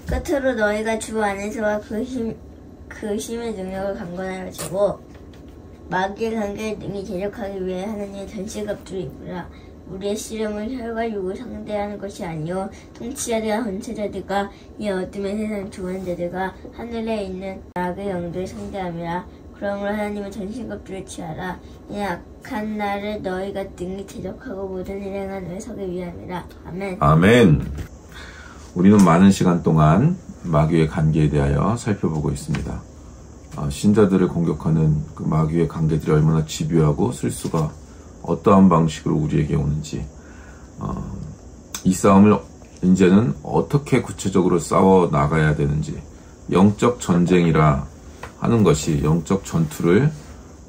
끝으로 너희가 주 안에서와 그 힘의 능력을 강건하여 주고 마귀의 관계를 능히 대적하기 위해 하나님의 전신갑주를 입으라. 우리의 씨름은 혈과 육을 상대하는 것이 아니요 통치자들과 권세자들과 이 어둠의 세상 죽은 자들과 하늘에 있는 악의 영들을 상대함이라. 그러므로 하나님의 전신갑주를 취하라. 이 악한 날을 너희가 능히 대적하고 모든 일에 행한 서기 위함이라. 아멘. 아멘. 우리는 많은 시간 동안 마귀의 관계에 대하여 살펴보고 있습니다. 신자들을 공격하는 그 마귀의 관계들이 얼마나 집요하고 쓸수가 어떠한 방식으로 우리에게 오는지, 이 싸움을 이제는 어떻게 구체적으로 싸워 나가야 되는지, 영적 전쟁이라 하는 것이 영적 전투를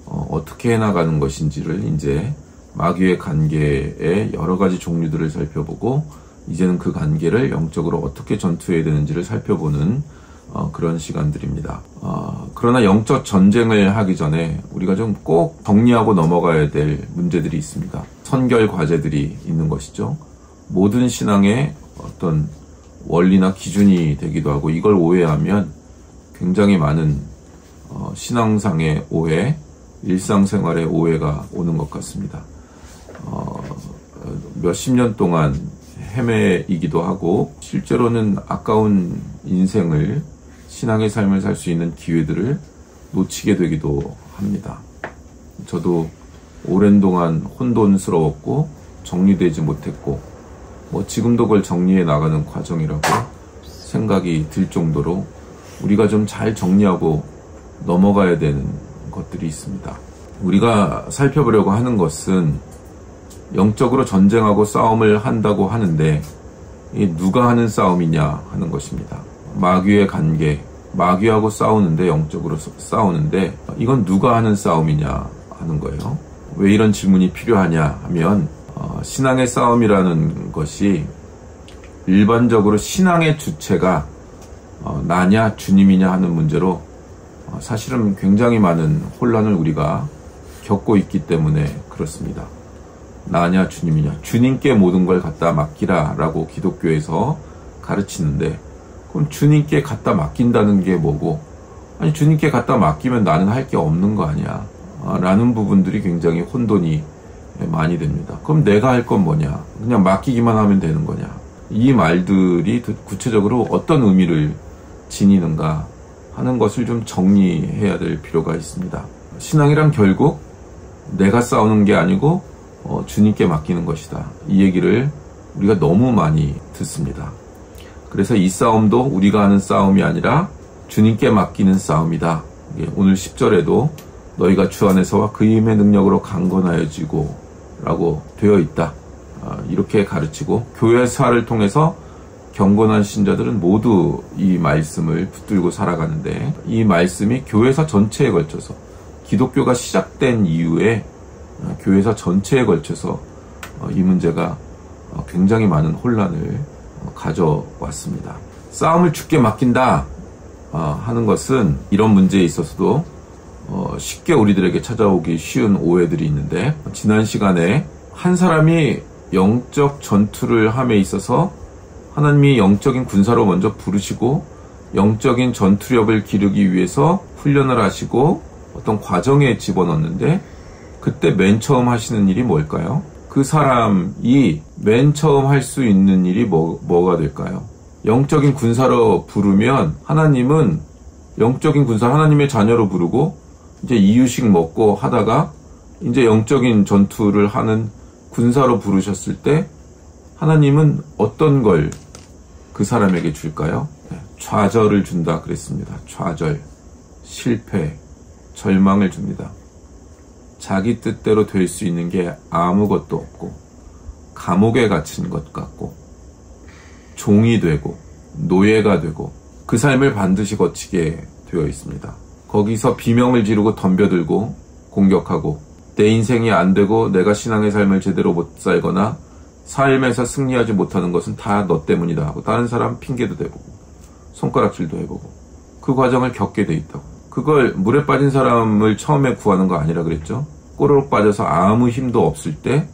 어떻게 해나가는 것인지를 이제 마귀의 관계의 여러 가지 종류들을 살펴보고, 이제는 그 관계를 영적으로 어떻게 전투해야 되는지를 살펴보는 그런 시간들입니다. 그러나 영적 전쟁을 하기 전에 우리가 좀 꼭 정리하고 넘어가야 될 문제들이 있습니다. 선결 과제들이 있는 것이죠. 모든 신앙의 어떤 원리나 기준이 되기도 하고, 이걸 오해하면 굉장히 많은 신앙상의 오해, 일상생활의 오해가 오는 것 같습니다. 몇십 년 동안 헤매이기도 하고, 실제로는 아까운 인생을, 신앙의 삶을 살 수 있는 기회들을 놓치게 되기도 합니다. 저도 오랜 동안 혼돈스러웠고 정리되지 못했고, 지금도 그걸 정리해 나가는 과정이라고 생각이 들 정도로 우리가 좀 잘 정리하고 넘어가야 되는 것들이 있습니다. 우리가 살펴보려고 하는 것은 영적으로 전쟁하고 싸움을 한다고 하는데, 이 누가 하는 싸움이냐 하는 것입니다. 마귀의 관계, 마귀하고 싸우는데, 영적으로 싸우는데, 이건 누가 하는 싸움이냐 하는 거예요. 왜 이런 질문이 필요하냐 하면, 신앙의 싸움이라는 것이 일반적으로 신앙의 주체가 나냐 주님이냐 하는 문제로 사실은 굉장히 많은 혼란을 우리가 겪고 있기 때문에 그렇습니다. 나냐 주님이냐, 주님께 모든 걸 갖다 맡기라 라고 기독교에서 가르치는데, 그럼 주님께 갖다 맡긴다는 게 뭐고, 아니 주님께 갖다 맡기면 나는 할 게 없는 거 아니야 라는 부분들이 굉장히 혼돈이 많이 됩니다. 그럼 내가 할 건 뭐냐, 그냥 맡기기만 하면 되는 거냐, 이 말들이 구체적으로 어떤 의미를 지니는가 하는 것을 좀 정리해야 될 필요가 있습니다. 신앙이란 결국 내가 싸우는 게 아니고 주님께 맡기는 것이다, 이 얘기를 우리가 너무 많이 듣습니다. 그래서 이 싸움도 우리가 하는 싸움이 아니라 주님께 맡기는 싸움이다. 오늘 10절에도 너희가 주 안에서와 그 힘의 능력으로 강건하여지고 라고 되어 있다, 이렇게 가르치고, 교회사를 통해서 경건한 신자들은 모두 이 말씀을 붙들고 살아가는데, 이 말씀이 교회사 전체에 걸쳐서, 기독교가 시작된 이후에 교회사 전체에 걸쳐서 이 문제가 굉장히 많은 혼란을 가져왔습니다. 싸움을 주께 맡긴다 하는 것은 이런 문제에 있어서도 쉽게 우리들에게 찾아오기 쉬운 오해들이 있는데, 지난 시간에 한 사람이 영적 전투를 함에 있어서 하나님이 영적인 군사로 먼저 부르시고 영적인 전투력을 기르기 위해서 훈련을 하시고 어떤 과정에 집어넣는데, 그때 맨 처음 하시는 일이 뭘까요? 그 사람이 맨 처음 할 수 있는 일이 뭐가 될까요? 영적인 군사로 부르면, 하나님은 영적인 군사, 하나님의 자녀로 부르고 이제 이유식 먹고 하다가 이제 영적인 전투를 하는 군사로 부르셨을 때 하나님은 어떤 걸 그 사람에게 줄까요? 좌절을 준다 그랬습니다. 좌절, 실패, 절망을 줍니다. 자기 뜻대로 될 수 있는 게 아무것도 없고, 감옥에 갇힌 것 같고, 종이 되고 노예가 되고, 그 삶을 반드시 거치게 되어 있습니다. 거기서 비명을 지르고 덤벼들고 공격하고, 내 인생이 안 되고 내가 신앙의 삶을 제대로 못 살거나 삶에서 승리하지 못하는 것은 다 너 때문이다 하고 다른 사람 핑계도 대보고 손가락질도 해보고 그 과정을 겪게 돼 있다고. 그걸 물에 빠진 사람을 처음에 구하는 거 아니라 그랬죠. 꼬르륵 빠져서 아무 힘도 없을 때,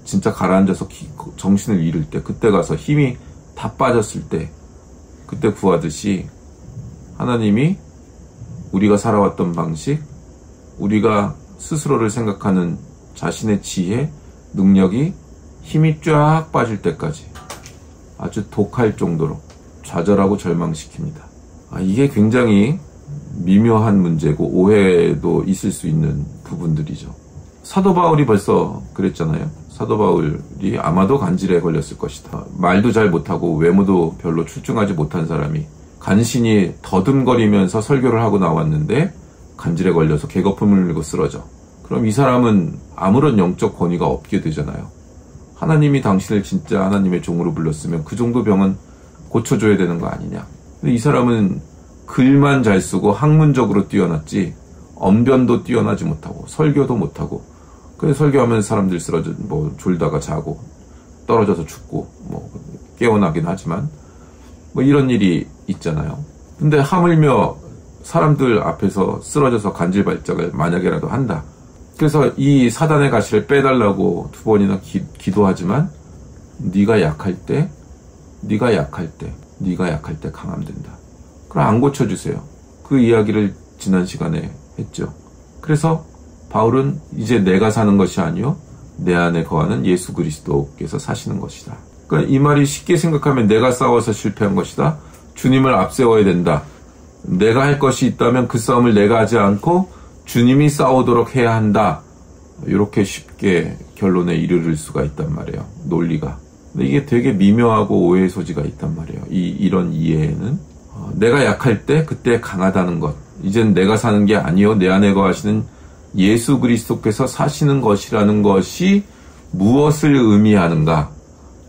진짜 가라앉아서 정신을 잃을 때, 그때 가서 힘이 다 빠졌을 때 그때 구하듯이 하나님이 우리가 살아왔던 방식, 우리가 스스로를 생각하는 자신의 지혜, 능력이 힘이 쫙 빠질 때까지 아주 독할 정도로 좌절하고 절망시킵니다. 이게 굉장히 미묘한 문제고 오해도 있을 수 있는 부분들이죠. 사도 바울이 벌써 그랬잖아요. 사도 바울이 아마도 간질에 걸렸을 것이다. 말도 잘 못하고 외모도 별로 출중하지 못한 사람이 간신히 더듬거리면서 설교를 하고 나왔는데 간질에 걸려서 개거품을 물고 쓰러져. 그럼 이 사람은 아무런 영적 권위가 없게 되잖아요. 하나님이 당신을 진짜 하나님의 종으로 불렀으면 그 정도 병은 고쳐줘야 되는 거 아니냐. 근데 이 사람은 글만 잘 쓰고 학문적으로 뛰어났지 언변도 뛰어나지 못하고 설교도 못하고, 그래서 설교하면 사람들 쓰러져 졸다가 자고 떨어져서 죽고 깨어나긴 하지만 이런 일이 있잖아요. 근데 하물며 사람들 앞에서 쓰러져서 간질발작을 만약에라도 한다. 그래서 이 사단의 가시를 빼달라고 2번이나 기도하지만 네가 약할 때 강함된다. 그럼 안 고쳐주세요. 그 이야기를 지난 시간에 했죠. 그래서 바울은 이제 내가 사는 것이 아니요 내 안에 거하는 예수 그리스도께서 사시는 것이다. 그러니까 이 말이 쉽게 생각하면 내가 싸워서 실패한 것이다. 주님을 앞세워야 된다. 내가 할 것이 있다면 그 싸움을 내가 하지 않고 주님이 싸우도록 해야 한다. 이렇게 쉽게 결론에 이르를 수가 있단 말이에요. 논리가. 근데 이게 되게 미묘하고 오해의 소지가 있단 말이에요. 이런 이해에는 내가 약할 때 그때 강하다는 것. 이젠 내가 사는 게 아니요 내 안에 거하시는 예수 그리스도께서 사시는 것이라는 것이 무엇을 의미하는가?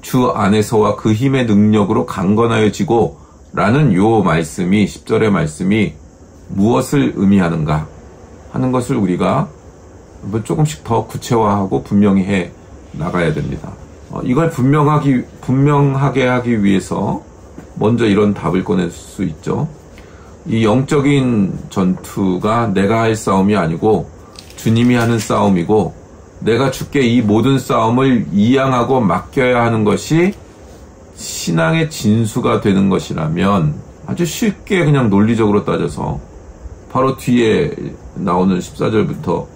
주 안에서와 그 힘의 능력으로 강건하여지고 라는 요 말씀이 10절의 말씀이 무엇을 의미하는가 하는 것을 우리가 조금씩 더 구체화하고 분명히 해 나가야 됩니다. 이걸 분명하게 하기 위해서 먼저 이런 답을 꺼낼 수 있죠. 이 영적인 전투가 내가 할 싸움이 아니고 주님이 하는 싸움이고 내가 주께 이 모든 싸움을 이양하고 맡겨야 하는 것이 신앙의 진수가 되는 것이라면 아주 쉽게 그냥 논리적으로 따져서 바로 뒤에 나오는 14절부터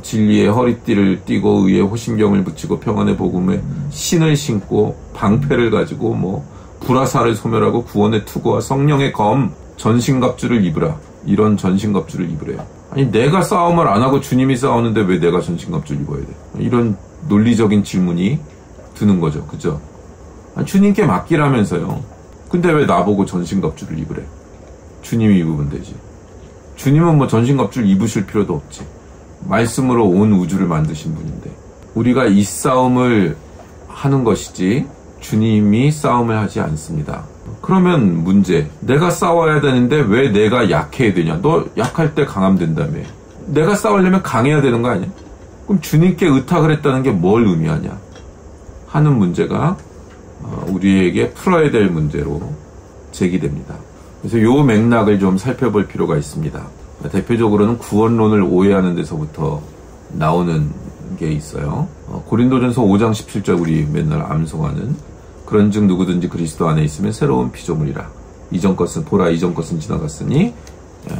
진리의 허리띠를 띠고 의의 호심경을 붙이고 평안의 복음에 신을 신고 방패를 가지고 불화살을 소멸하고 구원의 투구와 성령의 검 전신갑주를 입으라. 이런 전신갑주를 입으래요. 아니 내가 싸움을 안 하고 주님이 싸우는데 왜 내가 전신갑주를 입어야 돼? 이런 논리적인 질문이 드는 거죠. 그죠? 아니, 주님께 맡기라면서요. 근데 왜 나보고 전신갑주를 입으래? 주님이 입으면 되지. 주님은 전신갑주를 입으실 필요도 없지. 말씀으로 온 우주를 만드신 분인데 우리가 이 싸움을 하는 것이지 주님이 싸움을 하지 않습니다. 그러면 문제, 내가 싸워야 되는데 왜 내가 약해야 되냐? 너 약할 때 강하면 된다며. 내가 싸우려면 강해야 되는 거 아니야? 그럼 주님께 의탁을 했다는 게 뭘 의미하냐 하는 문제가 우리에게 풀어야 될 문제로 제기됩니다. 그래서 요 맥락을 좀 살펴볼 필요가 있습니다. 대표적으로는 구원론을 오해하는 데서부터 나오는 게 있어요. 고린도전서 5장 17절 우리 맨날 암송하는 그런즉 누구든지 그리스도 안에 있으면 새로운 피조물이라. 이전 것은 보라 이전 것은 지나갔으니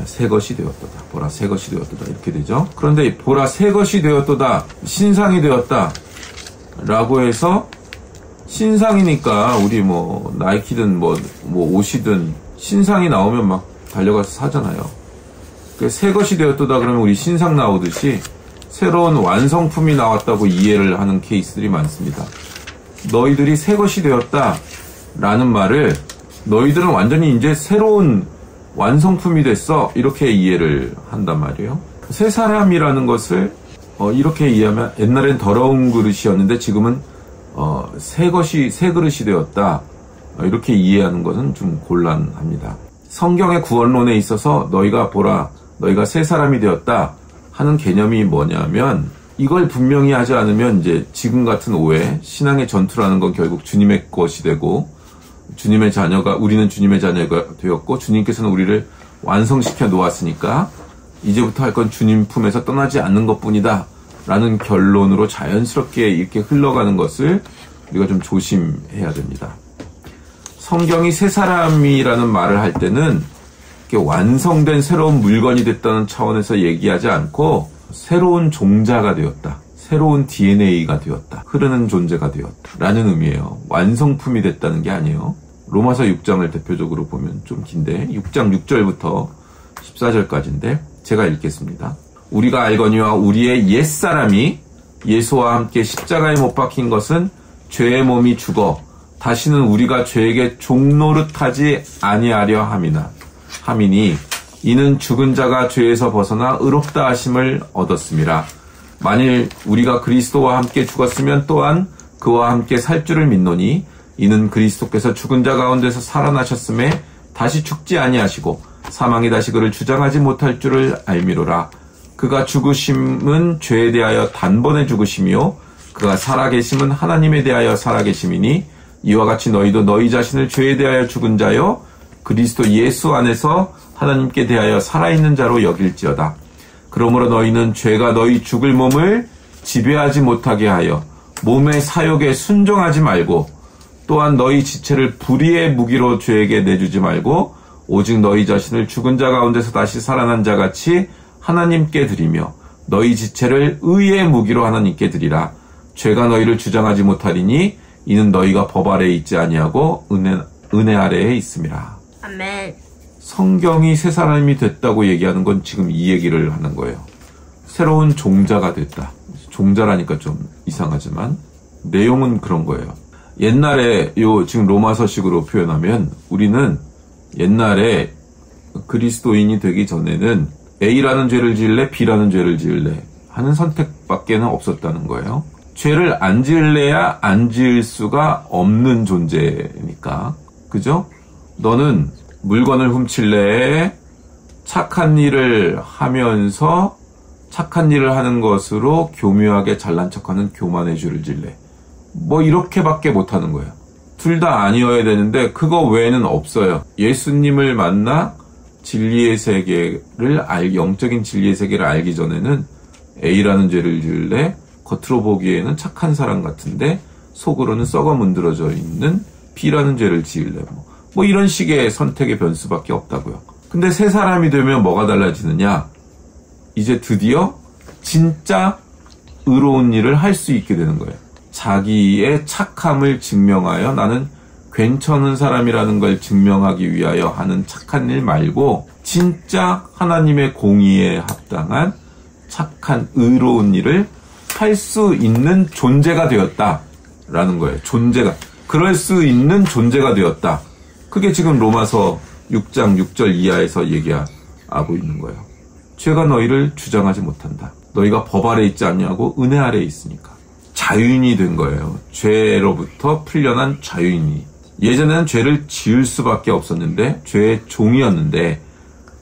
새 것이 되었도다. 보라 새 것이 되었도다. 이렇게 되죠. 그런데 보라 새 것이 되었도다. 신상이 되었다. 라고 해서 신상이니까 우리 나이키든 옷이든 신상이 나오면 막 달려가서 사잖아요. 새 것이 되었도다 그러면 우리 신상 나오듯이 새로운 완성품이 나왔다고 이해를 하는 케이스들이 많습니다. 너희들이 새 것이 되었다 라는 말을 너희들은 완전히 이제 새로운 완성품이 됐어 이렇게 이해를 한단 말이에요. 새 사람이라는 것을 이렇게 이해하면 옛날엔 더러운 그릇이었는데 지금은 새 그릇이 되었다 이렇게 이해하는 것은 좀 곤란합니다. 성경의 구원론에 있어서 너희가 보라 너희가 새 사람이 되었다 하는 개념이 뭐냐면 이걸 분명히 하지 않으면 이제 지금 같은 오해, 신앙의 전투라는 건 결국 주님의 것이 되고 우리는 주님의 자녀가 되었고 주님께서는 우리를 완성시켜 놓았으니까 이제부터 할 건 주님 품에서 떠나지 않는 것뿐이다 라는 결론으로 자연스럽게 이렇게 흘러가는 것을 우리가 좀 조심해야 됩니다. 성경이 새 사람이라는 말을 할 때는 완성된 새로운 물건이 됐다는 차원에서 얘기하지 않고 새로운 종자가 되었다. 새로운 DNA가 되었다. 흐르는 존재가 되었다. 라는 의미예요. 완성품이 됐다는 게 아니에요. 로마서 6장을 대표적으로 보면 좀 긴데 6장 6절부터 14절까지인데 제가 읽겠습니다. 우리가 알거니와 우리의 옛사람이 예수와 함께 십자가에 못 박힌 것은 죄의 몸이 죽어 다시는 우리가 죄에게 종노릇하지 아니하려 함이니 이는 죽은 자가 죄에서 벗어나 의롭다 하심을 얻었음이라. 만일 우리가 그리스도와 함께 죽었으면 또한 그와 함께 살 줄을 믿노니 이는 그리스도께서 죽은 자 가운데서 살아나셨음에 다시 죽지 아니하시고 사망이 다시 그를 주장하지 못할 줄을 알미로라. 그가 죽으심은 죄에 대하여 단번에 죽으심이요 그가 살아계심은 하나님에 대하여 살아계심이니 이와 같이 너희도 너희 자신을 죄에 대하여 죽은 자요 그리스도 예수 안에서 하나님께 대하여 살아있는 자로 여길지어다. 그러므로 너희는 죄가 너희 죽을 몸을 지배하지 못하게 하여 몸의 사욕에 순종하지 말고 또한 너희 지체를 불의의 무기로 죄에게 내주지 말고 오직 너희 자신을 죽은 자 가운데서 다시 살아난 자같이 하나님께 드리며 너희 지체를 의의 무기로 하나님께 드리라. 죄가 너희를 주장하지 못하리니 이는 너희가 법 아래에 있지 아니하고 은혜 아래에 있음이라. 아멘. 성경이 새 사람이 됐다고 얘기하는 건 지금 이 얘기를 하는 거예요. 새로운 종자가 됐다. 종자라니까 좀 이상하지만 내용은 그런 거예요. 옛날에 지금 로마서식으로 표현하면 우리는 옛날에 그리스도인이 되기 전에는 A라는 죄를 지을래 B라는 죄를 지을래 하는 선택밖에는 없었다는 거예요. 죄를 안 지을래야 안 지을 수가 없는 존재니까. 그죠? 너는 물건을 훔칠래? 착한 일을 하면서 착한 일을 하는 것으로 교묘하게 잘난 척하는 교만의 죄를 질래? 뭐 이렇게밖에 못하는 거예요. 둘 다 아니어야 되는데 그거 외에는 없어요. 예수님을 만나 진리의 세계를 영적인 진리의 세계를 알기 전에는 A라는 죄를 지을래? 겉으로 보기에는 착한 사람 같은데 속으로는 썩어 문드러져 있는 B라는 죄를 지을래? 뭐 이런 식의 선택의 변수밖에 없다고요. 근데 새 사람이 되면 뭐가 달라지느냐? 이제 드디어 진짜 의로운 일을 할 수 있게 되는 거예요. 자기의 착함을 증명하여 나는 괜찮은 사람이라는 걸 증명하기 위하여 하는 착한 일 말고 진짜 하나님의 공의에 합당한 착한 의로운 일을 할 수 있는 존재가 되었다라는 거예요. 존재가. 그럴 수 있는 존재가 되었다. 그게 지금 로마서 6장 6절 이하에서 얘기하고 있는 거예요. 죄가 너희를 주장하지 못한다. 너희가 법 아래 있지 않냐고 은혜 아래에 있으니까. 자유인이 된 거예요. 죄로부터 풀려난 자유인이. 예전에는 죄를 지을 수밖에 없었는데 죄의 종이었는데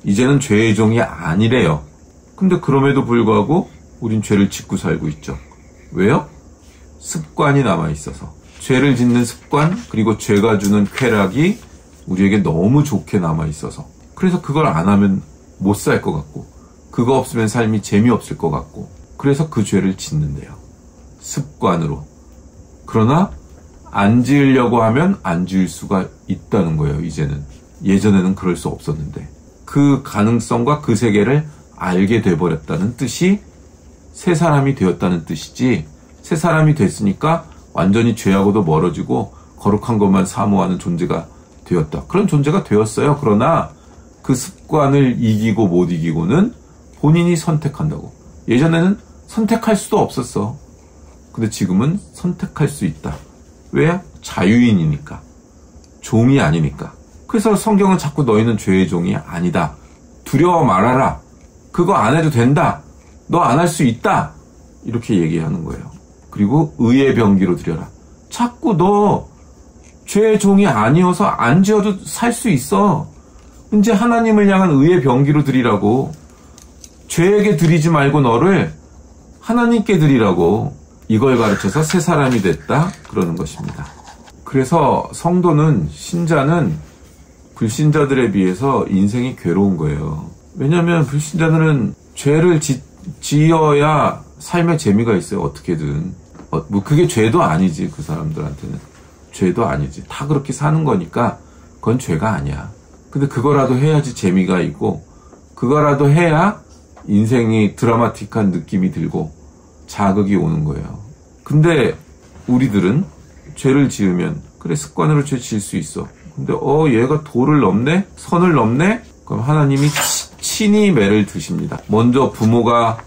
이제는 죄의 종이 아니래요. 근데 그럼에도 불구하고 우린 죄를 짓고 살고 있죠. 왜요? 습관이 남아있어서. 죄를 짓는 습관 그리고 죄가 주는 쾌락이 우리에게 너무 좋게 남아있어서. 그래서 그걸 안 하면 못 살 것 같고 그거 없으면 삶이 재미없을 것 같고 그래서 그 죄를 짓는데요. 습관으로. 그러나 안 지으려고 하면 안 지을 수가 있다는 거예요. 이제는. 예전에는 그럴 수 없었는데 그 가능성과 그 세계를 알게 돼버렸다는 뜻이 새 사람이 되었다는 뜻이지 새 사람이 됐으니까 완전히 죄하고도 멀어지고 거룩한 것만 사모하는 존재가 되었다. 그런 존재가 되었어요. 그러나 그 습관을 이기고 못 이기고는 본인이 선택한다고. 예전에는 선택할 수도 없었어. 근데 지금은 선택할 수 있다. 왜? 자유인이니까. 종이 아니니까. 그래서 성경은 자꾸 너희는 죄의 종이 아니다. 두려워 말아라. 그거 안 해도 된다. 너 안 할 수 있다. 이렇게 얘기하는 거예요. 그리고 의의 병기로 드려라. 자꾸 너 죄의 종이 아니어서 안 지어도 살 수 있어. 이제 하나님을 향한 의의 병기로 드리라고. 죄에게 드리지 말고 너를 하나님께 드리라고. 이걸 가르쳐서 새 사람이 됐다 그러는 것입니다. 그래서 성도는 신자는 불신자들에 비해서 인생이 괴로운 거예요. 왜냐하면 불신자들은 죄를 지어야 삶의 재미가 있어요. 어떻게든. 뭐 그게 죄도 아니지 그 사람들한테는. 죄도 아니지. 다 그렇게 사는 거니까 그건 죄가 아니야. 근데 그거라도 해야지 재미가 있고, 그거라도 해야 인생이 드라마틱한 느낌이 들고 자극이 오는 거예요. 근데 우리들은 죄를 지으면 그래, 습관으로 죄 지을 수 있어. 근데 얘가 도를 넘네? 선을 넘네? 그럼 하나님이 친히 매를 드십니다. 먼저 부모가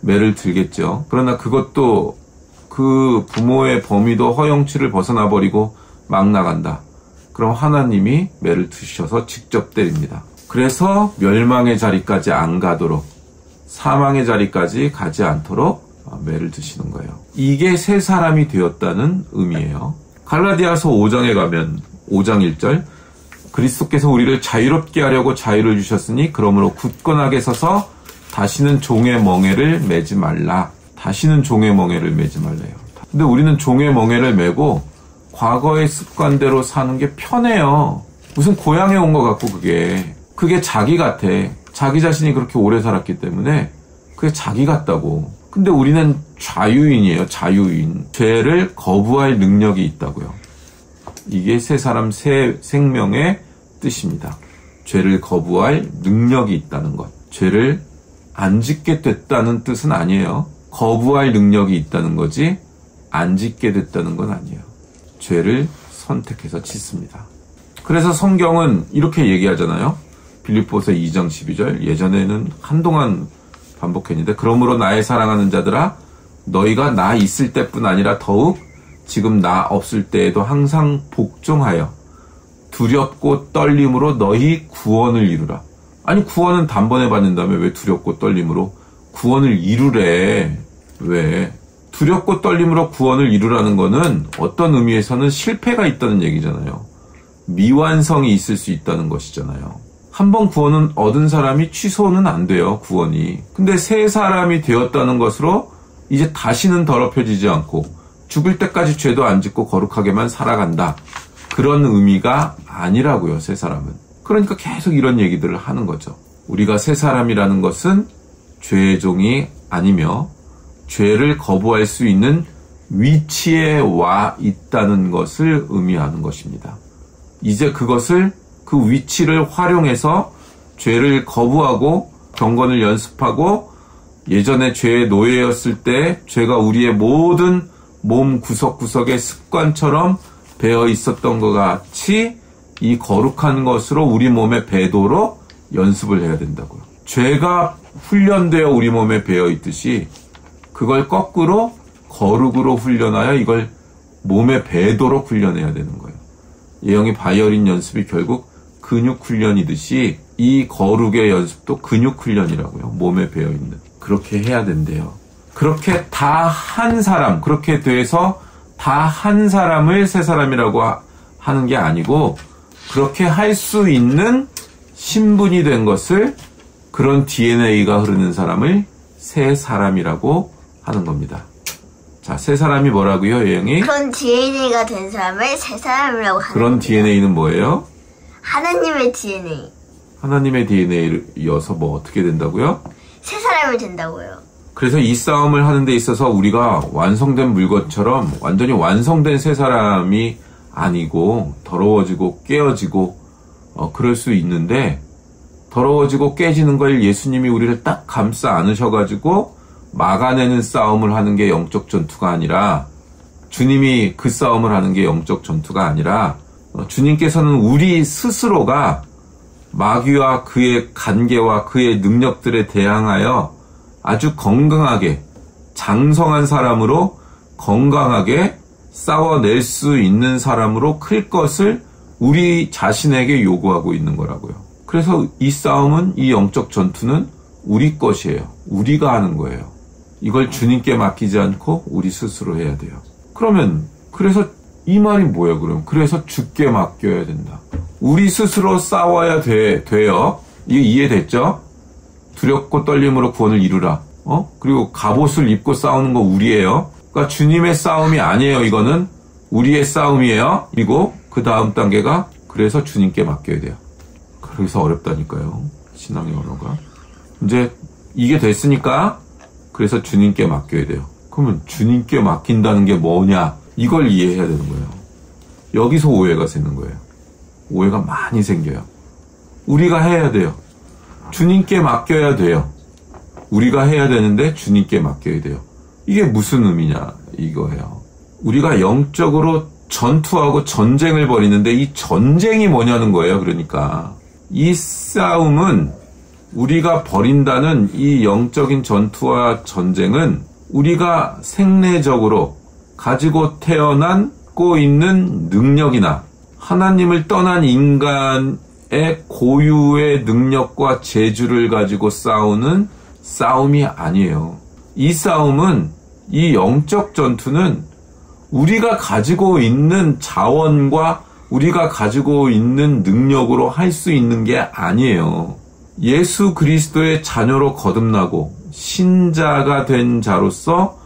매를 들겠죠. 그러나 그것도 그 부모의 범위도 허용치를 벗어나 버리고 막 나간다. 그럼 하나님이 매를 드셔서 직접 때립니다. 그래서 멸망의 자리까지 안 가도록, 사망의 자리까지 가지 않도록 매를 드시는 거예요. 이게 새 사람이 되었다는 의미예요. 갈라디아서 5장에 가면 5장 1절, 그리스도께서 우리를 자유롭게 하려고 자유를 주셨으니 그러므로 굳건하게 서서 다시는 종의 멍에를 매지 말라. 다시는 종의 멍에를 매지 말래요. 근데 우리는 종의 멍에를 매고 과거의 습관대로 사는 게 편해요. 무슨 고향에 온 것 같고, 그게 자기 같아. 자기 자신이 그렇게 오래 살았기 때문에 그게 자기 같다고. 근데 우리는 자유인이에요. 자유인. 죄를 거부할 능력이 있다고요. 이게 새 사람, 새 생명의 뜻입니다. 죄를 거부할 능력이 있다는 것. 죄를 안 짓게 됐다는 뜻은 아니에요. 거부할 능력이 있다는 거지 안 짓게 됐다는 건 아니에요. 죄를 선택해서 짓습니다. 그래서 성경은 이렇게 얘기하잖아요. 빌립보서 2장 12절. 예전에는 한동안 반복했는데, 그러므로 나의 사랑하는 자들아, 너희가 나 있을 때뿐 아니라 더욱 지금 나 없을 때에도 항상 복종하여 두렵고 떨림으로 너희 구원을 이루라. 아니, 구원은 단번에 받는다며 왜 두렵고 떨림으로 구원을 이루래. 왜? 두렵고 떨림으로 구원을 이루라는 거는 어떤 의미에서는 실패가 있다는 얘기잖아요. 미완성이 있을 수 있다는 것이잖아요. 한번 구원은 얻은 사람이 취소는 안 돼요, 구원이. 근데 새 사람이 되었다는 것으로 이제 다시는 더럽혀지지 않고 죽을 때까지 죄도 안 짓고 거룩하게만 살아간다. 그런 의미가 아니라고요, 새 사람은. 그러니까 계속 이런 얘기들을 하는 거죠. 우리가 새 사람이라는 것은 죄의 종이 아니며 죄를 거부할 수 있는 위치에 와 있다는 것을 의미하는 것입니다. 이제 그것을, 그 위치를 활용해서 죄를 거부하고 경건을 연습하고, 예전에 죄의 노예였을 때 죄가 우리의 모든 몸 구석구석에 습관처럼 배어 있었던 것 같이 이 거룩한 것으로 우리 몸에 배도록 연습을 해야 된다고요. 죄가 훈련되어 우리 몸에 배어 있듯이 그걸 거꾸로 거룩으로 훈련하여 이걸 몸에 배도록 훈련해야 되는 거예요. 예영이 바이올린 연습이 결국 근육 훈련이듯이 이 거룩의 연습도 근육 훈련이라고요. 몸에 배어 있는. 그렇게 해야 된대요. 그렇게 다 한 사람, 그렇게 돼서 다 한 사람을 새 사람이라고 하는 게 아니고, 그렇게 할 수 있는 신분이 된 것을, 그런 DNA가 흐르는 사람을 새 사람이라고 하는 겁니다. 자, 새 사람이 뭐라고요, 예영이? 그런 DNA가 된 사람을 새 사람이라고 하는 그런 겁니다. DNA는 뭐예요? 하나님의 DNA. 하나님의 DNA여서 뭐 어떻게 된다고요? 새 사람이 된다고요. 그래서 이 싸움을 하는 데 있어서 우리가 완성된 물건처럼 완전히 완성된 새 사람이 아니고 더러워지고 깨어지고 그럴 수 있는데, 더러워지고 깨지는 걸 예수님이 우리를 딱 감싸 안으셔가지고 막아내는 싸움을 하는 게 영적 전투가 아니라, 주님이 그 싸움을 하는 게 영적 전투가 아니라, 주님께서는 우리 스스로가 마귀와 그의 관계와 그의 능력들에 대항하여 아주 건강하게, 장성한 사람으로 건강하게 싸워낼 수 있는 사람으로 클 것을 우리 자신에게 요구하고 있는 거라고요. 그래서 이 싸움은, 이 영적 전투는 우리 것이에요. 우리가 하는 거예요. 이걸 주님께 맡기지 않고 우리 스스로 해야 돼요. 그러면, 그래서 이 말이 뭐예요, 그럼? 그래서 주께 맡겨야 된다. 우리 스스로 싸워야 돼요. 이게 이해됐죠? 두렵고 떨림으로 구원을 이루라. 그리고 갑옷을 입고 싸우는 거 우리예요. 그러니까 주님의 싸움이 아니에요, 이거는. 우리의 싸움이에요. 그리고 그 다음 단계가, 그래서 주님께 맡겨야 돼요. 그래서 어렵다니까요, 신앙의 언어가. 이제 이게 됐으니까, 그래서 주님께 맡겨야 돼요. 그러면 주님께 맡긴다는 게 뭐냐? 이걸 이해해야 되는 거예요. 여기서 오해가 생기는 거예요. 오해가 많이 생겨요. 우리가 해야 돼요. 주님께 맡겨야 돼요. 우리가 해야 되는데 주님께 맡겨야 돼요. 이게 무슨 의미냐 이거예요. 우리가 영적으로 전투하고 전쟁을 벌이는데 이 전쟁이 뭐냐는 거예요. 그러니까 이 싸움은 우리가 벌인다는 이 영적인 전투와 전쟁은 우리가 생내적으로 가지고 태어나고 있는 능력이나 하나님을 떠난 인간의 고유의 능력과 재주를 가지고 싸우는 싸움이 아니에요. 이 싸움은, 이 영적 전투는 우리가 가지고 있는 자원과 우리가 가지고 있는 능력으로 할 수 있는 게 아니에요. 예수 그리스도의 자녀로 거듭나고 신자가 된 자로서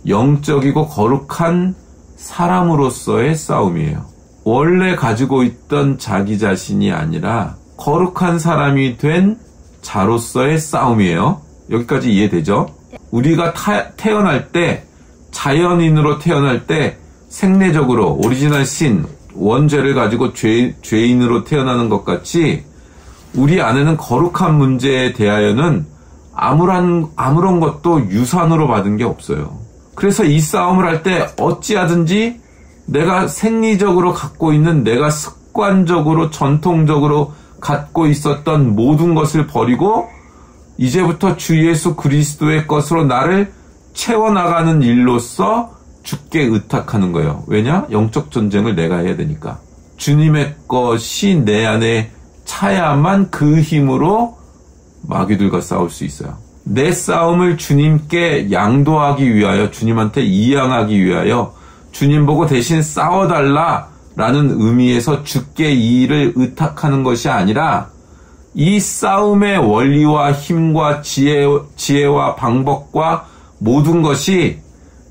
영적이고 거룩한 사람으로서의 싸움이에요. 원래 가지고 있던 자기 자신이 아니라 거룩한 사람이 된 자로서의 싸움이에요. 여기까지 이해되죠? 우리가 태어날 때, 자연인으로 태어날 때 생내적으로 오리지널 신, 원죄를 가지고 죄인으로 태어나는 것 같이 우리 안에는 거룩한 문제에 대하여는 아무런 것도 유산으로 받은 게 없어요. 그래서 이 싸움을 할 때 어찌하든지 내가 생리적으로 갖고 있는, 내가 습관적으로 전통적으로 갖고 있었던 모든 것을 버리고 이제부터 주 예수 그리스도의 것으로 나를 채워나가는 일로서 주께 의탁하는 거예요. 왜냐? 영적 전쟁을 내가 해야 되니까. 주님의 것이 내 안에 차야만 그 힘으로 마귀들과 싸울 수 있어요. 내 싸움을 주님께 양도하기 위하여, 주님한테 이양하기 위하여 주님 보고 대신 싸워달라라는 의미에서 주께 이 일을 의탁하는 것이 아니라 이 싸움의 원리와 힘과 지혜와 방법과 모든 것이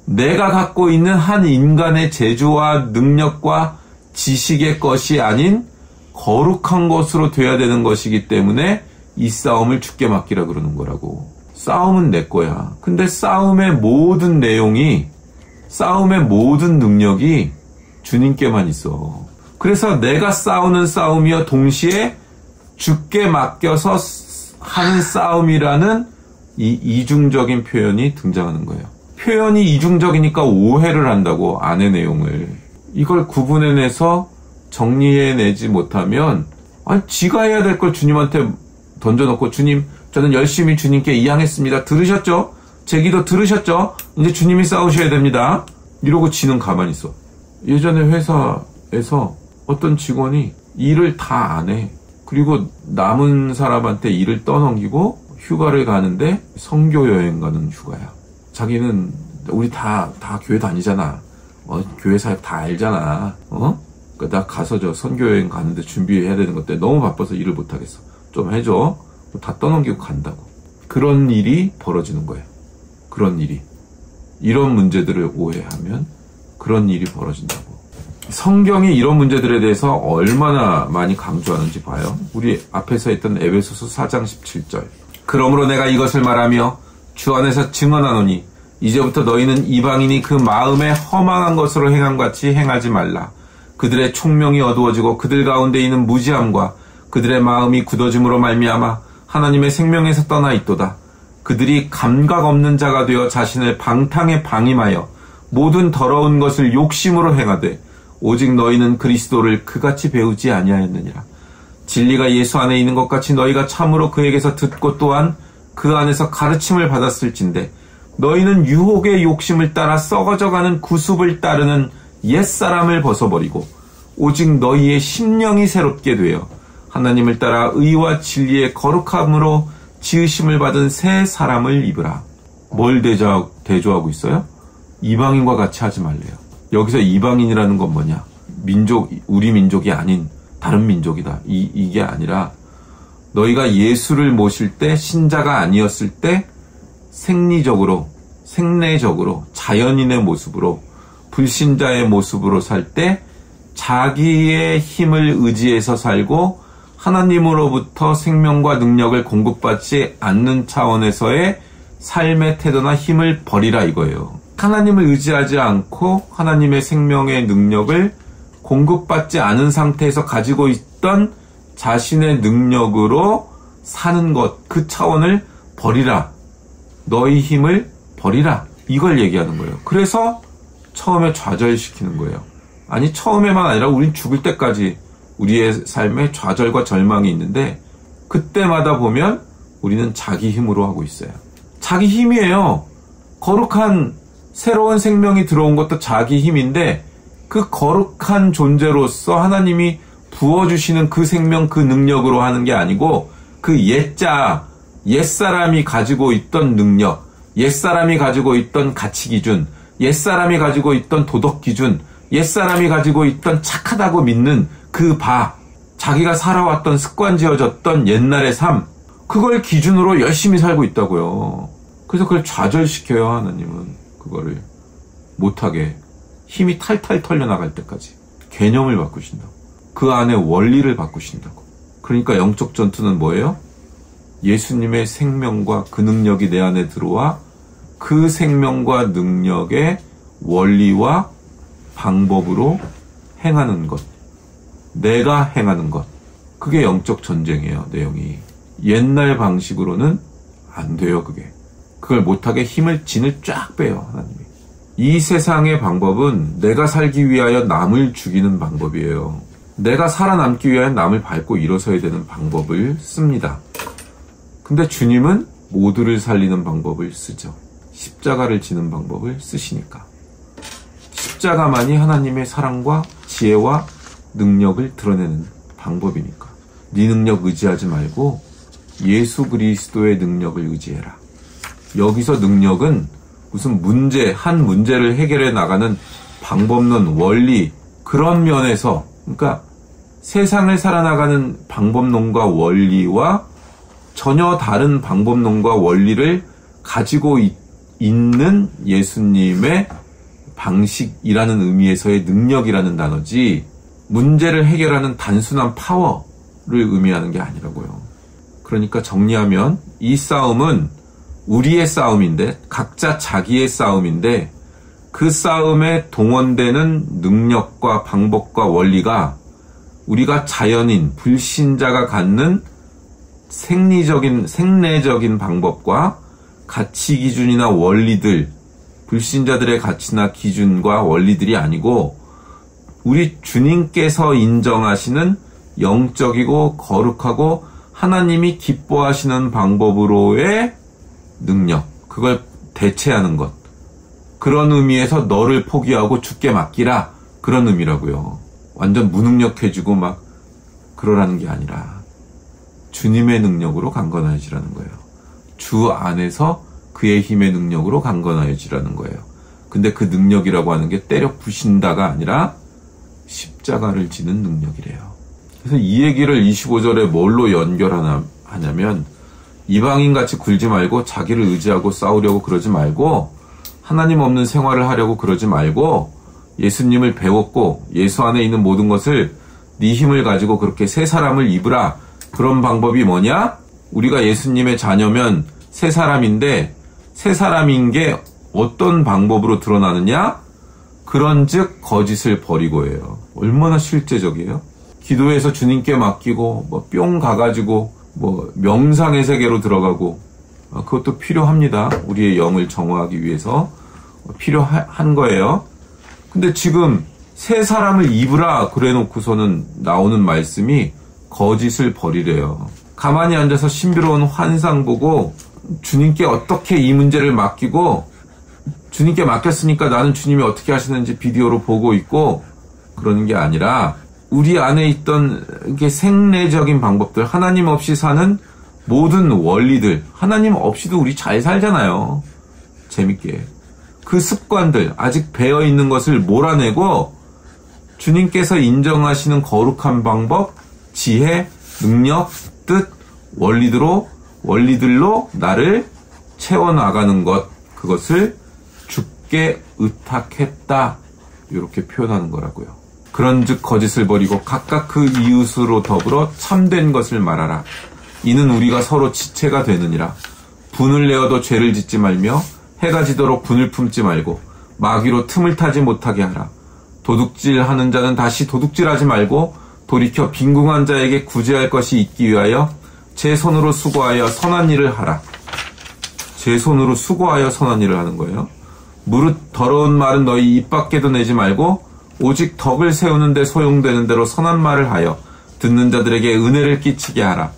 내가 갖고 있는 한 인간의 재주와 능력과 지식의 것이 아닌 거룩한 것으로 돼야 되는 것이기 때문에 이 싸움을 주께 맡기라 그러는 거라고. 싸움은 내 거야. 근데 싸움의 모든 내용이, 싸움의 모든 능력이 주님께만 있어. 그래서 내가 싸우는 싸움이여 동시에 주께 맡겨서 하는 싸움이라는 이 이중적인 표현이 등장하는 거예요. 표현이 이중적이니까 오해를 한다고, 안의 내용을. 이걸 구분해내서 정리해내지 못하면, 지가 해야 될 걸 주님한테 던져놓고, 주님, 저는 열심히 주님께 이양했습니다. 들으셨죠? 제 기도 들으셨죠? 이제 주님이 싸우셔야 됩니다. 이러고 지는 가만히 있어. 예전에 회사에서 어떤 직원이 일을 다 안 해. 그리고 남은 사람한테 일을 떠넘기고 휴가를 가는데 선교 여행 가는 휴가야. 자기는 우리 다 교회 다니잖아. 교회 사역 다 알잖아. 그러니까 나 가서 저 선교 여행 가는데 준비해야 되는 것 때문에 너무 바빠서 일을 못 하겠어. 좀 해줘. 다 떠넘기고 간다고. 그런 일이 벌어지는 거예요. 그런 일이. 이런 문제들을 오해하면 그런 일이 벌어진다고. 성경이 이런 문제들에 대해서 얼마나 많이 강조하는지 봐요. 우리 앞에서 했던 에베소서 4장 17절. 그러므로 내가 이것을 말하며 주 안에서 증언하노니 이제부터 너희는 이방인이 그 마음에 허망한 것으로 행함같이 행하지 말라. 그들의 총명이 어두워지고 그들 가운데 있는 무지함과 그들의 마음이 굳어짐으로 말미암아 하나님의 생명에서 떠나 있도다. 그들이 감각 없는 자가 되어 자신을 방탕에 방임하여 모든 더러운 것을 욕심으로 행하되 오직 너희는 그리스도를 그같이 배우지 아니하였느니라. 진리가 예수 안에 있는 것 같이 너희가 참으로 그에게서 듣고 또한 그 안에서 가르침을 받았을진데 너희는 유혹의 욕심을 따라 썩어져가는 구습을 따르는 옛사람을 벗어버리고 오직 너희의 심령이 새롭게 되어 하나님을 따라 의와 진리의 거룩함으로 지으심을 받은 새 사람을 입으라. 뭘 대조하고 있어요? 이방인과 같이 하지 말래요. 여기서 이방인이라는 건 뭐냐? 우리 민족이 아닌 다른 민족이다. 이게 아니라 너희가 예수를 모실 때, 신자가 아니었을 때 생내적으로 자연인의 모습으로, 불신자의 모습으로 살 때 자기의 힘을 의지해서 살고 하나님으로부터 생명과 능력을 공급받지 않는 차원에서의 삶의 태도나 힘을 버리라 이거예요. 하나님을 의지하지 않고 하나님의 생명의 능력을 공급받지 않은 상태에서 가지고 있던 자신의 능력으로 사는 것, 그 차원을 버리라. 너희 힘을 버리라. 이걸 얘기하는 거예요. 그래서 처음에 좌절시키는 거예요. 아니, 처음에만 아니라 우린 죽을 때까지 우리의 삶에 좌절과 절망이 있는데 그때마다 보면 우리는 자기 힘으로 하고 있어요. 자기 힘이에요. 거룩한 새로운 생명이 들어온 것도 자기 힘인데 그 거룩한 존재로서 하나님이 부어주시는 그 생명, 그 능력으로 하는 게 아니고 그 옛사람이 가지고 있던 능력, 옛사람이 가지고 있던 가치 기준, 옛사람이 가지고 있던 도덕 기준, 옛사람이 가지고 있던 착하다고 믿는 그 자기가 살아왔던 습관지어졌던 옛날의 삶, 그걸 기준으로 열심히 살고 있다고요. 그래서 그걸 좌절시켜요. 하나님은 그거를 못하게 힘이 탈탈 털려나갈 때까지 개념을 바꾸신다고. 그 안에 원리를 바꾸신다고. 그러니까 영적 전투는 뭐예요? 예수님의 생명과 그 능력이 내 안에 들어와 그 생명과 능력의 원리와 방법으로 행하는 것. 내가 행하는 것. 그게 영적 전쟁이에요. 내용이. 옛날 방식으로는 안 돼요. 그걸 못하게 진을 쫙 빼요. 하나님이. 이 세상의 방법은 내가 살기 위하여 남을 죽이는 방법이에요. 내가 살아남기 위하여 남을 밟고 일어서야 되는 방법을 씁니다. 근데 주님은 모두를 살리는 방법을 쓰죠. 십자가를 지는 방법을 쓰시니까. 십자가만이 하나님의 사랑과 지혜와 능력을 드러내는 방법이니까. 네 능력 의지하지 말고 예수 그리스도의 능력을 의지해라. 여기서 능력은 무슨 한 문제를 해결해 나가는 방법론, 원리, 그런 면에서, 그러니까 세상을 살아나가는 방법론과 원리와 전혀 다른 방법론과 원리를 가지고 있는 예수님의 방식이라는 의미에서의 능력이라는 단어지, 문제를 해결하는 단순한 파워를 의미하는 게 아니라고요. 그러니까 정리하면 이 싸움은 우리의 싸움인데, 각자 자기의 싸움인데, 그 싸움에 동원되는 능력과 방법과 원리가 우리가 자연인, 불신자가 갖는 생내적인 방법과 가치 기준이나 원리들, 불신자들의 가치나 기준과 원리들이 아니고 우리 주님께서 인정하시는 영적이고 거룩하고 하나님이 기뻐하시는 방법으로의 능력, 그걸 대체하는 것. 그런 의미에서 너를 포기하고 주께 맡기라. 그런 의미라고요. 완전 무능력해지고 막 그러라는 게 아니라 주님의 능력으로 강건하여지라는 거예요. 주 안에서 그의 힘의 능력으로 강건하여지라는 거예요. 근데 그 능력이라고 하는 게 때려 부신다가 아니라 십자가를 지는 능력이래요. 그래서 이 얘기를 25절에 뭘로 연결하냐면 이방인같이 굴지 말고 자기를 의지하고 싸우려고 그러지 말고 하나님 없는 생활을 하려고 그러지 말고 예수님을 배웠고 예수 안에 있는 모든 것을 네 힘을 가지고 그렇게 새 사람을 입으라. 그런 방법이 뭐냐? 우리가 예수님의 자녀면 새 사람인데 새 사람인 게 어떤 방법으로 드러나느냐? 그런즉 거짓을 버리고예요. 얼마나 실제적이에요? 기도해서 주님께 맡기고 뿅 가가지고 명상의 세계로 들어가고 그것도 필요합니다. 우리의 영을 정화하기 위해서 필요한 거예요. 근데 지금 새 사람을 입으라 그래놓고서는 나오는 말씀이 거짓을 버리래요. 가만히 앉아서 신비로운 환상 보고 주님께 어떻게 이 문제를 맡기고 주님께 맡겼으니까 나는 주님이 어떻게 하시는지 비디오로 보고 있고 그러는 게 아니라 우리 안에 있던 이렇게 생내적인 방법들, 하나님 없이 사는 모든 원리들, 하나님 없이도 우리 잘 살잖아요. 재밌게. 그 습관들, 아직 배어있는 것을 몰아내고 주님께서 인정하시는 거룩한 방법, 지혜, 능력, 뜻, 원리들로 나를 채워나가는 것, 그것을 주께 의탁했다. 이렇게 표현하는 거라고요. 그런즉 거짓을 버리고 각각 그 이웃으로 더불어 참된 것을 말하라. 이는 우리가 서로 지체가 되느니라. 분을 내어도 죄를 짓지 말며 해가 지도록 분을 품지 말고 마귀로 틈을 타지 못하게 하라. 도둑질하는 자는 다시 도둑질하지 말고 돌이켜 빈궁한 자에게 구제할 것이 있기 위하여 제 손으로 수고하여 선한 일을 하라. 제 손으로 수고하여 선한 일을 하는 거예요. 무릇 더러운 말은 너희 입 밖에도 내지 말고 오직 덕을 세우는 데 소용되는 대로 선한 말을 하여 듣는 자들에게 은혜를 끼치게 하라.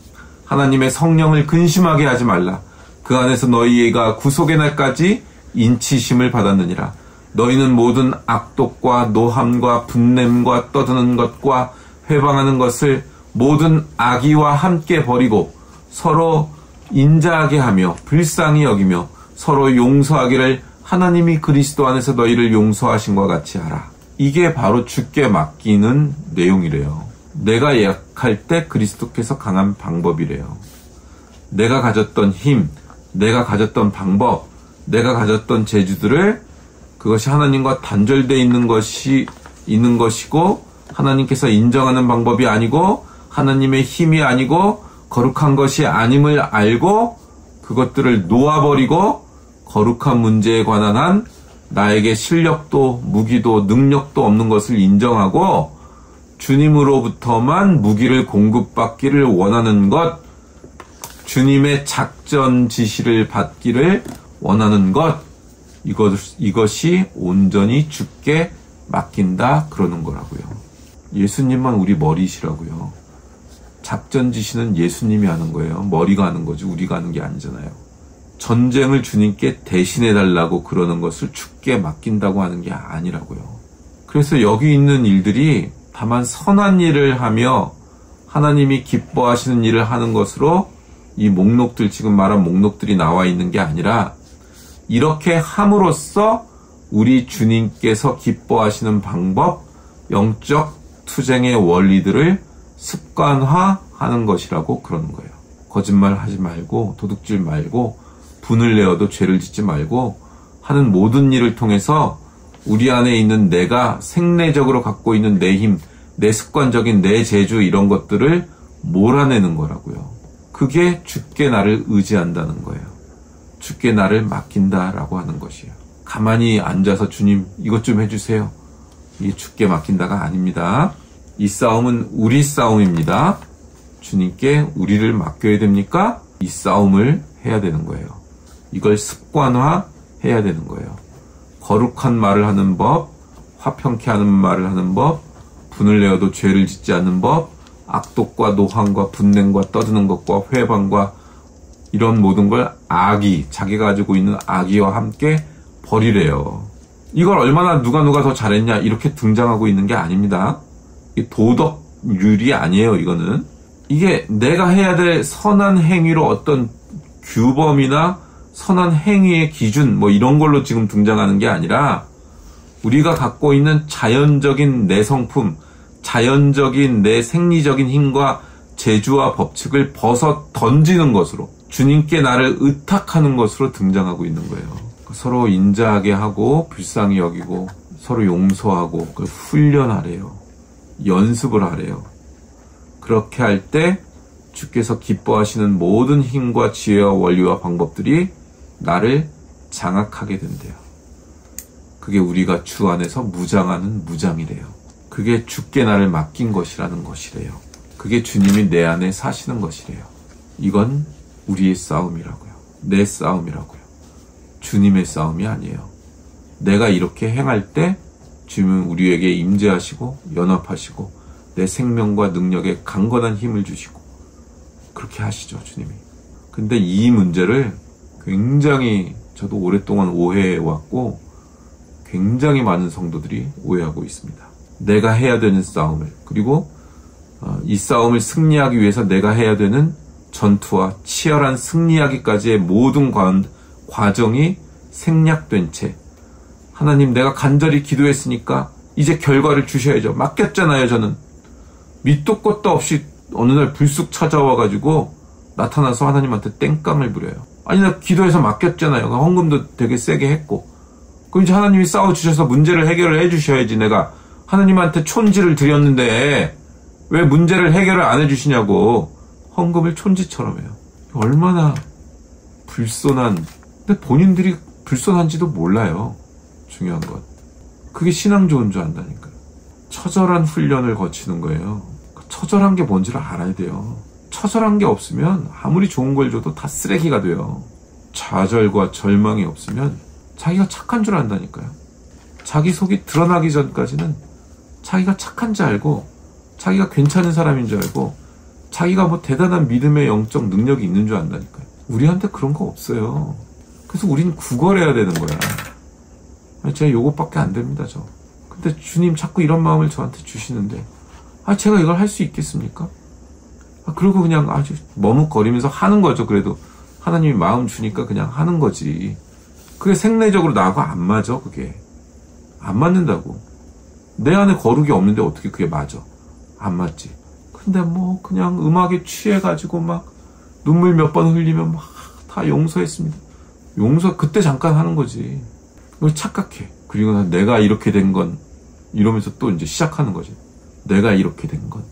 하나님의 성령을 근심하게 하지 말라. 그 안에서 너희가 구속의 날까지 인치심을 받았느니라. 너희는 모든 악독과 노함과 분냄과 떠드는 것과 회방하는 것을 모든 악의와 함께 버리고 서로 인자하게 하며 불쌍히 여기며 서로 용서하기를 하나님이 그리스도 안에서 너희를 용서하신 것 같이 하라. 이게 바로 주께 맡기는 내용이래요. 내가 약할 때 그리스도께서 강한 방법이래요. 내가 가졌던 힘, 내가 가졌던 방법, 내가 가졌던 재주들을 그것이 하나님과 단절되어 있는 것이고 하나님께서 인정하는 방법이 아니고 하나님의 힘이 아니고 거룩한 것이 아님을 알고 그것들을 놓아버리고 거룩한 문제에 관한 한 나에게 실력도 무기도 능력도 없는 것을 인정하고 주님으로부터만 무기를 공급받기를 원하는 것, 주님의 작전 지시를 받기를 원하는 것, 이것이 온전히 주께 맡긴다 그러는 거라고요. 예수님만 우리 머리시라고요. 작전 지시는 예수님이 하는 거예요. 머리가 하는 거지 우리가 하는 게 아니잖아요. 전쟁을 주님께 대신해 달라고 그러는 것을 주께 맡긴다고 하는 게 아니라고요. 그래서 여기 있는 일들이 다만 선한 일을 하며 하나님이 기뻐하시는 일을 하는 것으로 이 목록들, 지금 말한 목록들이 나와 있는 게 아니라 이렇게 함으로써 우리 주님께서 기뻐하시는 방법, 영적 투쟁의 원리들을 습관화하는 것이라고 그러는 거예요. 거짓말 하지 말고 도둑질 말고 분을 내어도 죄를 짓지 말고 하는 모든 일을 통해서 우리 안에 있는 내가 생내적으로 갖고 있는 내 힘, 내 습관적인 내 재주 이런 것들을 몰아내는 거라고요. 그게 주께 나를 의지한다는 거예요. 주께 나를 맡긴다라고 하는 것이에요. 가만히 앉아서 주님 이것 좀 해주세요. 이게 주께 맡긴다가 아닙니다. 이 싸움은 우리 싸움입니다. 주님께 우리를 맡겨야 됩니까? 이 싸움을 해야 되는 거예요. 이걸 습관화해야 되는 거예요. 거룩한 말을 하는 법, 화평케 하는 말을 하는 법, 분을 내어도 죄를 짓지 않는 법, 악독과 노함과 분냄과 떠드는 것과 회방과 이런 모든 걸 악의, 자기가 가지고 있는 악의와 함께 버리래요. 이걸 얼마나 누가 더 잘했냐 이렇게 등장하고 있는 게 아닙니다. 도덕률이 아니에요. 이거는 이게 내가 해야 될 선한 행위로 어떤 규범이나 선한 행위의 기준 뭐 이런 걸로 지금 등장하는 게 아니라 우리가 갖고 있는 자연적인 내 성품, 자연적인 내 생리적인 힘과 재주와 법칙을 벗어 던지는 것으로 주님께 나를 의탁하는 것으로 등장하고 있는 거예요. 서로 인자하게 하고 불쌍히 여기고 서로 용서하고 그걸 훈련하래요. 연습을 하래요. 그렇게 할 때 주께서 기뻐하시는 모든 힘과 지혜와 원리와 방법들이 나를 장악하게 된대요. 그게 우리가 주 안에서 무장하는 무장이래요. 그게 주께 나를 맡긴 것이라는 것이래요. 그게 주님이 내 안에 사시는 것이래요. 이건 우리의 싸움이라고요. 내 싸움이라고요. 주님의 싸움이 아니에요. 내가 이렇게 행할 때 주님은 우리에게 임재하시고 연합하시고 내 생명과 능력에 강건한 힘을 주시고 그렇게 하시죠, 주님이. 근데 이 문제를 굉장히 저도 오랫동안 오해해왔고 굉장히 많은 성도들이 오해하고 있습니다. 내가 해야 되는 싸움을, 그리고 이 싸움을 승리하기 위해서 내가 해야 되는 전투와 치열한 승리하기까지의 모든 과정이 생략된 채 하나님 내가 간절히 기도했으니까 이제 결과를 주셔야죠. 맡겼잖아요. 저는 밑도 끝도 없이 어느 날 불쑥 찾아와가지고 나타나서 하나님한테 땡깡을 부려요. 아니 나 기도해서 맡겼잖아요. 헌금도 되게 세게 했고 그럼 이제 하나님이 싸워주셔서 문제를 해결을 해주셔야지. 내가 하나님한테 촌지를 드렸는데 왜 문제를 해결을 안 해주시냐고 헌금을 촌지처럼 해요. 얼마나 불손한, 근데 본인들이 불손한지도 몰라요. 중요한 건 그게 신앙 좋은 줄 안다니까요. 처절한 훈련을 거치는 거예요. 처절한 게 뭔지를 알아야 돼요. 처절한 게 없으면 아무리 좋은 걸 줘도 다 쓰레기가 돼요. 좌절과 절망이 없으면 자기가 착한 줄 안다니까요. 자기 속이 드러나기 전까지는 자기가 착한지 알고 자기가 괜찮은 사람인 줄 알고 자기가 뭐 대단한 믿음의 영적 능력이 있는 줄 안다니까요. 우리한테 그런 거 없어요. 그래서 우린 구걸해야 되는 거야. 제가 요것밖에 안 됩니다, 저. 근데 주님 자꾸 이런 마음을 저한테 주시는데 제가 이걸 할 수 있겠습니까? 그리고 그냥 아주 머뭇거리면서 하는 거죠. 그래도 하나님이 마음 주니까 그냥 하는 거지. 그게 생리적으로 나하고 안 맞아. 그게 안 맞는다고. 내 안에 거룩이 없는데 어떻게 그게 맞아? 안 맞지. 근데 뭐 그냥 음악에 취해가지고 막 눈물 몇 번 흘리면 막 다 용서했습니다. 용서 그때 잠깐 하는 거지. 그걸 착각해. 그리고 내가 이렇게 된 건 이러면서 또 이제 시작하는 거지. 내가 이렇게 된 건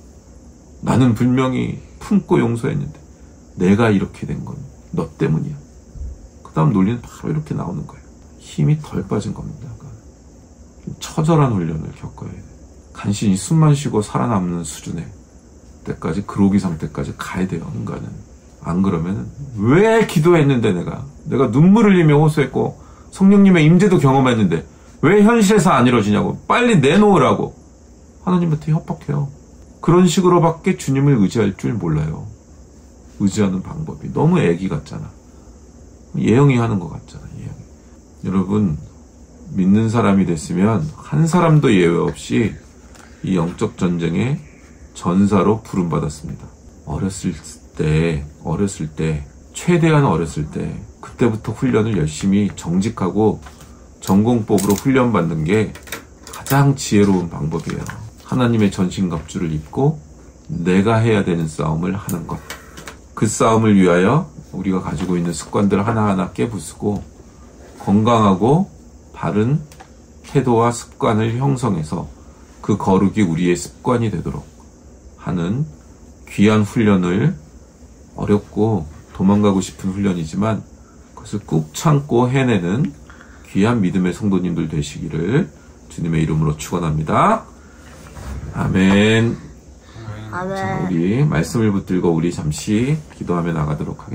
나는 분명히 품고 용서했는데 내가 이렇게 된 건 너 때문이야. 그 다음 논리는 바로 이렇게 나오는 거예요. 힘이 덜 빠진 겁니다. 처절한 훈련을 겪어야 돼. 간신히 숨만 쉬고 살아남는 수준의 때까지, 그로기 상태까지 가야 돼요. 인간은. 안 그러면 왜 기도했는데 내가 눈물 흘리며 호소했고 성령님의 임재도 경험했는데 왜 현실에서 안 이루어지냐고, 빨리 내놓으라고 하나님한테 협박해요. 그런 식으로밖에 주님을 의지할 줄 몰라요. 의지하는 방법이 너무 애기 같잖아. 예영이 하는 것 같잖아. 예영이. 여러분, 믿는 사람이 됐으면 한 사람도 예외 없이 이 영적 전쟁의 전사로 부름받았습니다. 어렸을 때, 최대한 어렸을 때, 그때부터 훈련을 열심히 정직하고 전공법으로 훈련받는 게 가장 지혜로운 방법이에요. 하나님의 전신갑주를 입고 내가 해야 되는 싸움을 하는 것. 그 싸움을 위하여 우리가 가지고 있는 습관들을 하나하나 깨부수고 건강하고 바른 태도와 습관을 형성해서 그 거룩이 우리의 습관이 되도록 하는 귀한 훈련을, 어렵고 도망가고 싶은 훈련이지만 그것을 꾹 참고 해내는 귀한 믿음의 성도님들 되시기를 주님의 이름으로 축원합니다. 아멘. 자, 우리 말씀을 붙들고 우리 잠시 기도하며 나가도록 하겠습니다.